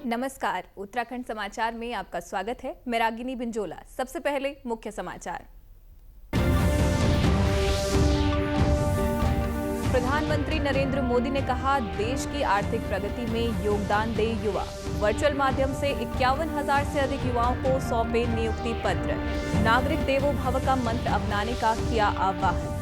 नमस्कार, उत्तराखंड समाचार में आपका स्वागत है। मैं रागिनी बिंजोला। सबसे पहले मुख्य समाचार। प्रधानमंत्री नरेंद्र मोदी ने कहा, देश की आर्थिक प्रगति में योगदान दे युवा। वर्चुअल माध्यम से 51,000 से अधिक युवाओं को सौंपे नियुक्ति पत्र। नागरिक देवो भव का मंत्र अपनाने का किया आह्वान।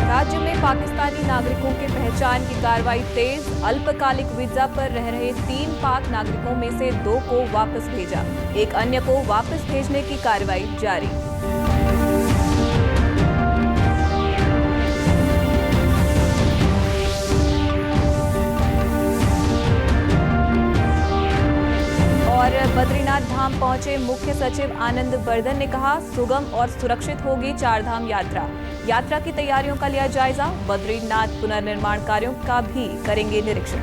राज्य में पाकिस्तानी नागरिकों के पहचान की कार्रवाई तेज। अल्पकालिक वीजा पर रह रहे 3 पाक नागरिकों में से 2 को वापस भेजा। एक अन्य को वापस भेजने की कार्रवाई जारी। और बद्रीनाथ धाम पहुंचे मुख्य सचिव आनंद बर्धन ने कहा, सुगम और सुरक्षित होगी 4 धाम यात्रा। यात्रा की तैयारियों का लिया जायजा। बद्रीनाथ पुनर्निर्माण कार्यों का भी करेंगे निरीक्षण।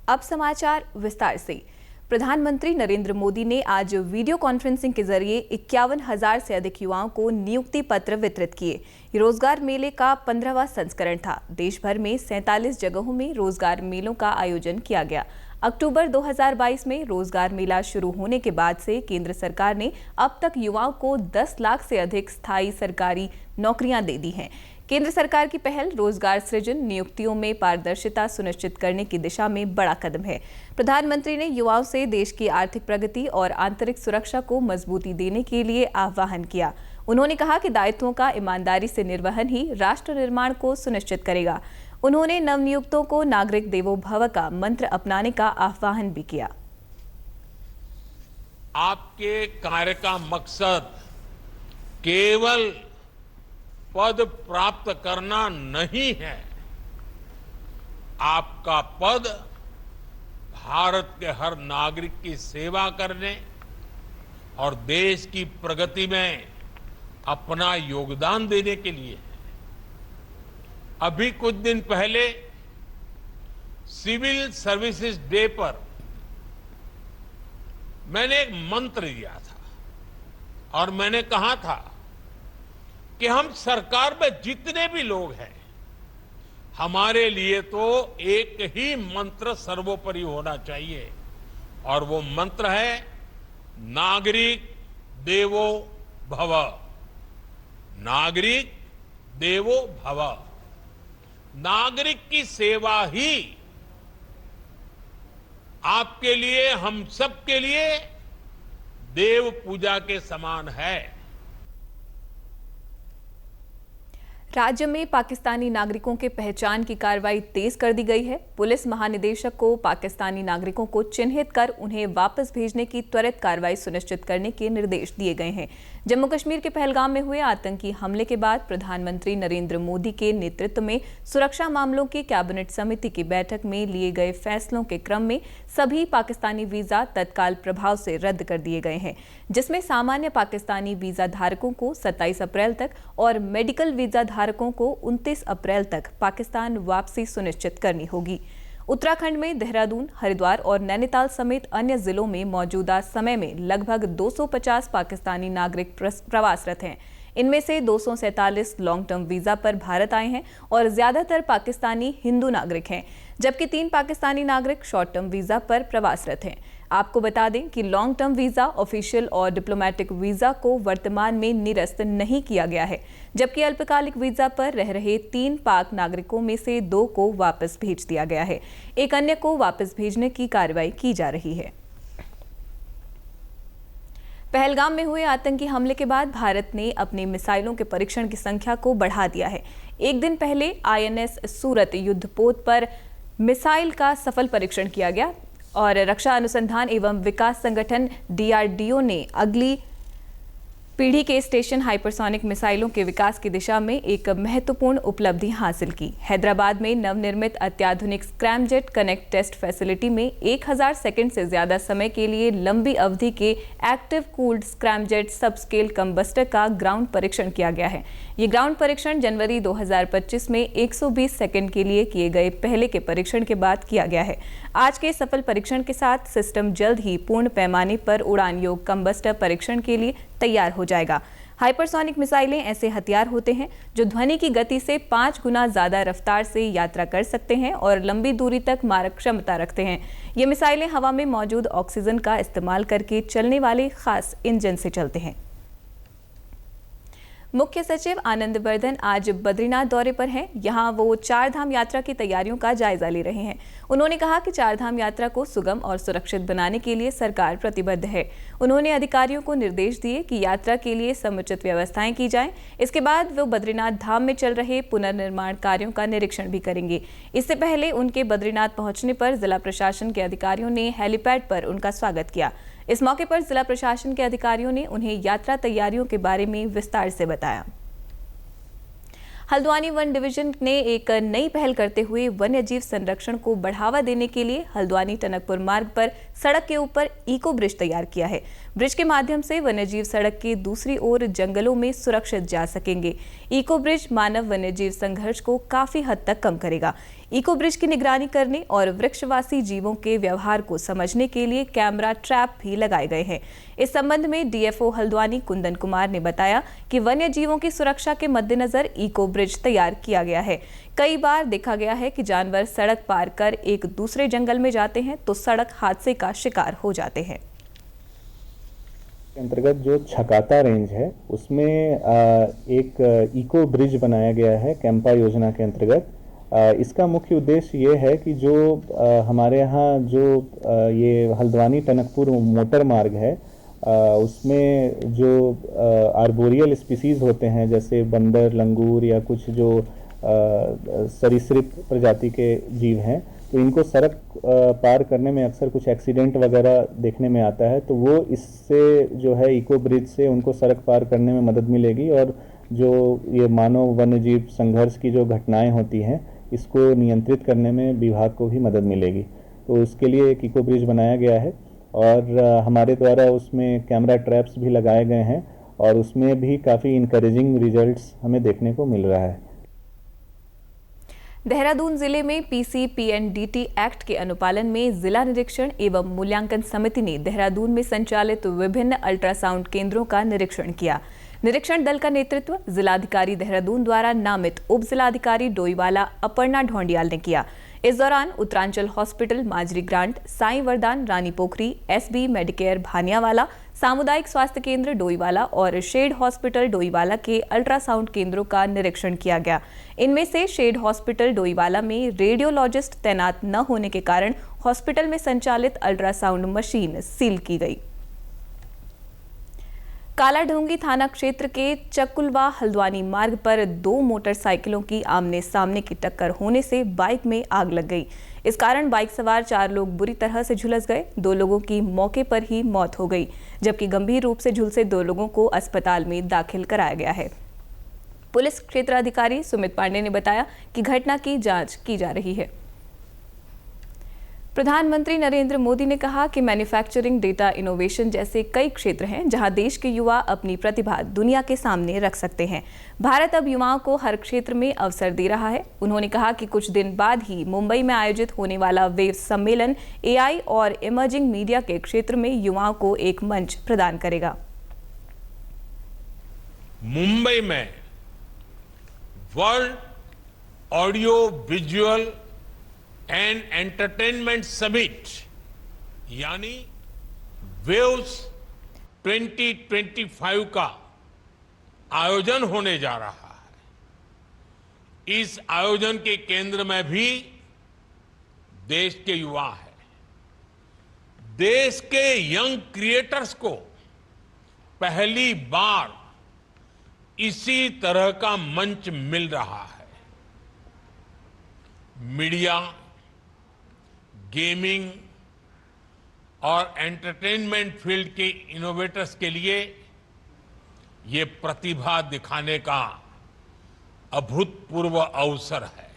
अब समाचार विस्तार से। प्रधानमंत्री नरेंद्र मोदी ने आज वीडियो कॉन्फ्रेंसिंग के जरिए 51,000 से अधिक युवाओं को नियुक्ति पत्र वितरित किए। रोजगार मेले का 15वां संस्करण था। देश भर में 47 जगहों में रोजगार मेलों का आयोजन किया गया। अक्टूबर 2022 में रोजगार मेला शुरू होने के बाद से केंद्र सरकार ने अब तक युवाओं को 10 लाख से अधिक स्थायी सरकारी नौकरियां दे दी हैं। केंद्र सरकार की पहल रोजगार सृजन, नियुक्तियों में पारदर्शिता सुनिश्चित करने की दिशा में बड़ा कदम है। प्रधानमंत्री ने युवाओं से देश की आर्थिक प्रगति और आंतरिक सुरक्षा को मजबूती देने के लिए आह्वान किया। उन्होंने कहा कि दायित्वों का ईमानदारी से निर्वहन ही राष्ट्र निर्माण को सुनिश्चित करेगा। उन्होंने नवनियुक्तों को नागरिक देवो भव का मंत्र अपनाने का आह्वान भी किया। आपके कार्य का मकसद केवल पद प्राप्त करना नहीं है। आपका पद भारत के हर नागरिक की सेवा करने और देश की प्रगति में अपना योगदान देने के लिए है। अभी कुछ दिन पहले सिविल सर्विसेज डे पर मैंने एक मंत्र दिया था और मैंने कहा था कि हम सरकार में जितने भी लोग हैं, हमारे लिए तो एक ही मंत्र सर्वोपरि होना चाहिए और वो मंत्र है नागरिक देवो भव। नागरिक देवो भव। नागरिक की सेवा ही आपके लिए, हम सब के लिए देव पूजा के समान है। राज्य में पाकिस्तानी नागरिकों के पहचान की कार्रवाई तेज कर दी गई है। पुलिस महानिदेशक को पाकिस्तानी नागरिकों को चिन्हित कर उन्हें वापस भेजने की त्वरित कार्रवाई सुनिश्चित करने के निर्देश दिए गए हैं। जम्मू कश्मीर के पहलगाम में हुए आतंकी हमले के बाद प्रधानमंत्री नरेंद्र मोदी के नेतृत्व में सुरक्षा मामलों की कैबिनेट समिति की बैठक में लिए गए फैसलों के क्रम में सभी पाकिस्तानी वीजा तत्काल प्रभाव से रद्द कर दिए गए हैं, जिसमें सामान्य पाकिस्तानी वीजा धारकों को 27 अप्रैल तक और मेडिकल वीजा धारकों को 29 अप्रैल तक पाकिस्तान वापसी सुनिश्चित करनी होगी। उत्तराखंड में देहरादून, हरिद्वार और नैनीताल समेत अन्य जिलों में मौजूदा समय में लगभग 250 पाकिस्तानी नागरिक प्रवासरत हैं। इनमें से 247 लॉन्ग टर्म वीजा पर भारत आए हैं और ज्यादातर पाकिस्तानी हिंदू नागरिक हैं, जबकि 3 पाकिस्तानी नागरिक शॉर्ट टर्म वीजा पर प्रवासरत हैं। आपको बता दें कि लॉन्ग टर्म वीजा, ऑफिशियल और डिप्लोमेटिक वीजा को वर्तमान में निरस्त नहीं किया गया है, जबकि अल्पकालिक वीजा पर रह रहे 3 पाक नागरिकों में से 2 को वापस भेज दिया गया है। एक अन्य को वापस भेजने की कार्रवाई की जा रही है। पहलगाम में हुए आतंकी हमले के बाद भारत ने अपने मिसाइलों के परीक्षण की संख्या को बढ़ा दिया है। एक दिन पहले INS सूरत युद्धपोत पर मिसाइल का सफल परीक्षण किया गया और रक्षा अनुसंधान एवं विकास संगठन DRDO ने अगली पीढ़ी के स्टेशन हाइपरसोनिक मिसाइलों के विकास की दिशा में एक महत्वपूर्ण उपलब्धि हासिल की। हैदराबाद में नवनिर्मित अत्याधुनिक स्क्रैमजेट कनेक्ट टेस्ट फैसिलिटी में 1000 सेकंड से ज्यादा समय के लिए लंबी अवधि के एक्टिव कूल्ड स्क्रैमजेट सबस्केल कंबस्टर का ग्राउंड परीक्षण किया गया है। ये ग्राउंड परीक्षण जनवरी 2025 में 120 सेकंड के लिए किए गए पहले के परीक्षण के बाद किया गया है। आज के सफल परीक्षण के साथ सिस्टम जल्द ही पूर्ण पैमाने पर उड़ान योग कंबस्टर परीक्षण के लिए तैयार हो जाएगा। हाइपरसोनिक मिसाइलें ऐसे हथियार होते हैं जो ध्वनि की गति से 5 गुना ज्यादा रफ्तार से यात्रा कर सकते हैं और लंबी दूरी तक मारक क्षमता रखते हैं। ये मिसाइलें हवा में मौजूद ऑक्सीजन का इस्तेमाल करके चलने वाले खास इंजन से चलते हैं। मुख्य सचिव आनंद बर्धन आज बद्रीनाथ दौरे पर हैं। यहां वो चारधाम यात्रा की तैयारियों का जायजा ले रहे हैं। उन्होंने कहा कि चारधाम यात्रा को सुगम और सुरक्षित बनाने के लिए सरकार प्रतिबद्ध है। उन्होंने अधिकारियों को निर्देश दिए कि यात्रा के लिए समुचित व्यवस्थाएं की जाएं। इसके बाद वो बद्रीनाथ धाम में चल रहे पुनर्निर्माण कार्यों का निरीक्षण भी करेंगे। इससे पहले उनके बद्रीनाथ पहुंचने पर जिला प्रशासन के अधिकारियों ने हेलीपैड पर उनका स्वागत किया। इस मौके पर जिला प्रशासन के अधिकारियों ने उन्हें यात्रा तैयारियों के बारे में विस्तार से बताया। हल्द्वानी वन डिवीजन ने एक नई पहल करते हुए वन्यजीव संरक्षण को बढ़ावा देने के लिए हल्द्वानी टनकपुर मार्ग पर सड़क के ऊपर इको ब्रिज तैयार किया है। ब्रिज के माध्यम से वन्यजीव सड़क के दूसरी ओर जंगलों में सुरक्षित जा सकेंगे। इको ब्रिज मानव वन्यजीव संघर्ष को काफी हद तक कम करेगा। इको ब्रिज की निगरानी करने और वृक्षवासी जीवों के व्यवहार को समझने के लिए कैमरा ट्रैप भी लगाए गए हैं। इस संबंध में डीएफओ हल्द्वानी कुंदन कुमार ने बताया कि वन्य जीवों की सुरक्षा के मद्देनजर इको ब्रिज तैयार किया गया है। कई बार देखा गया है कि जानवर सड़क पार कर एक दूसरे जंगल में जाते हैं तो सड़क हादसे का शिकार हो जाते हैं। अंतर्गत जो छकाता रेंज है उसमें एक इको ब्रिज बनाया गया है कैंपा योजना के अंतर्गत। इसका मुख्य उद्देश्य ये है कि जो हमारे यहाँ जो ये हल्द्वानी टनकपुर मोटर मार्ग है उसमें जो आर्बोरियल स्पीसीज होते हैं जैसे बंदर, लंगूर या कुछ जो सरीसृप प्रजाति के जीव हैं, तो इनको सड़क पार करने में अक्सर कुछ एक्सीडेंट वगैरह देखने में आता है। तो वो इससे जो है इको ब्रिज से उनको सड़क पार करने में मदद मिलेगी और जो ये मानव वन्यजीव संघर्ष की जो घटनाएं होती हैं इसको नियंत्रित करने में विभाग को भी मदद मिलेगी। तो उसके लिए एक इको ब्रिज बनाया गया है और हमारे द्वारा उसमें कैमरा ट्रैप्स भी लगाए गए हैं और उसमें भी काफ़ी इनकरेजिंग रिजल्ट्स हमें देखने को मिल रहा है। देहरादून जिले में पीसीपीएनडीटी एक्ट के अनुपालन में जिला निरीक्षण एवं मूल्यांकन समिति ने देहरादून में संचालित विभिन्न अल्ट्रासाउंड केंद्रों का निरीक्षण किया। निरीक्षण दल का नेतृत्व जिलाधिकारी देहरादून द्वारा नामित उप जिलाधिकारी डोईवाला अपर्णा ढोंडियाल ने किया। इस दौरान उत्तरांचल हॉस्पिटल माजरी ग्रांट, साई वरदान रानी पोखरी, एसबी मेडिकेयर भानियावाला, सामुदायिक स्वास्थ्य केंद्र डोईवाला और शेड हॉस्पिटल डोईवाला के अल्ट्रासाउंड केंद्रों का निरीक्षण किया गया। इनमें से शेड हॉस्पिटल डोईवाला में रेडियोलॉजिस्ट तैनात न होने के कारण हॉस्पिटल में संचालित अल्ट्रासाउंड मशीन सील की गई। कालाढूंगी थाना क्षेत्र के चकुलवा हल्द्वानी मार्ग पर 2 मोटरसाइकिलों की आमने सामने की टक्कर होने से बाइक में आग लग गई। इस कारण बाइक सवार 4 लोग बुरी तरह से झुलस गए। 2 लोगों की मौके पर ही मौत हो गई, जबकि गंभीर रूप से झुलसे 2 लोगों को अस्पताल में दाखिल कराया गया है। पुलिस क्षेत्राधिकारी सुमित पांडे ने बताया कि घटना की जांच की जा रही है। प्रधानमंत्री नरेंद्र मोदी ने कहा कि मैन्युफैक्चरिंग, डेटा इनोवेशन जैसे कई क्षेत्र हैं जहां देश के युवा अपनी प्रतिभा दुनिया के सामने रख सकते हैं। भारत अब युवाओं को हर क्षेत्र में अवसर दे रहा है। उन्होंने कहा कि कुछ दिन बाद ही मुंबई में आयोजित होने वाला वेव सम्मेलन एआई और इमर्जिंग मीडिया के क्षेत्र में युवाओं को एक मंच प्रदान करेगा। मुंबई में world audio visual and entertainment summit यानी वेव्स 2025 का आयोजन होने जा रहा है। इस आयोजन के केंद्र में भी देश के युवा हैं। देश के यंग क्रिएटर्स को पहली बार इसी तरह का मंच मिल रहा है। मीडिया, गेमिंग और एंटरटेनमेंट फील्ड के इनोवेटर्स के लिए ये प्रतिभा दिखाने का अभूतपूर्व अवसर है।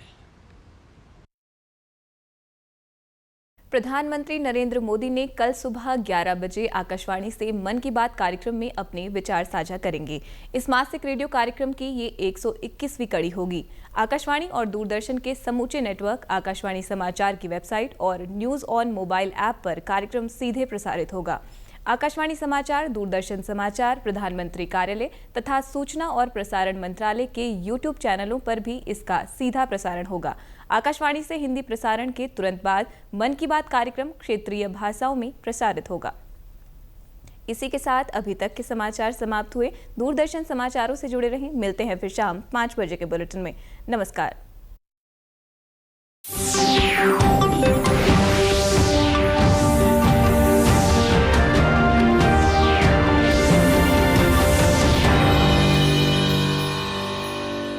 प्रधानमंत्री नरेंद्र मोदी ने कल सुबह 11 बजे आकाशवाणी से मन की बात कार्यक्रम में अपने विचार साझा करेंगे। इस मासिक रेडियो कार्यक्रम की ये 121वीं कड़ी होगी। आकाशवाणी और दूरदर्शन के समूचे नेटवर्क, आकाशवाणी समाचार की वेबसाइट और न्यूज ऑन मोबाइल ऐप पर कार्यक्रम सीधे प्रसारित होगा। आकाशवाणी समाचार, दूरदर्शन समाचार, प्रधानमंत्री कार्यालय तथा सूचना और प्रसारण मंत्रालय के YouTube चैनलों पर भी इसका सीधा प्रसारण होगा। आकाशवाणी से हिंदी प्रसारण के तुरंत बाद मन की बात कार्यक्रम क्षेत्रीय भाषाओं में प्रसारित होगा। इसी के साथ अभी तक के समाचार समाप्त हुए। दूरदर्शन समाचारों से जुड़े रहें। मिलते हैं फिर शाम 5 बजे के बुलेटिन में। नमस्कार।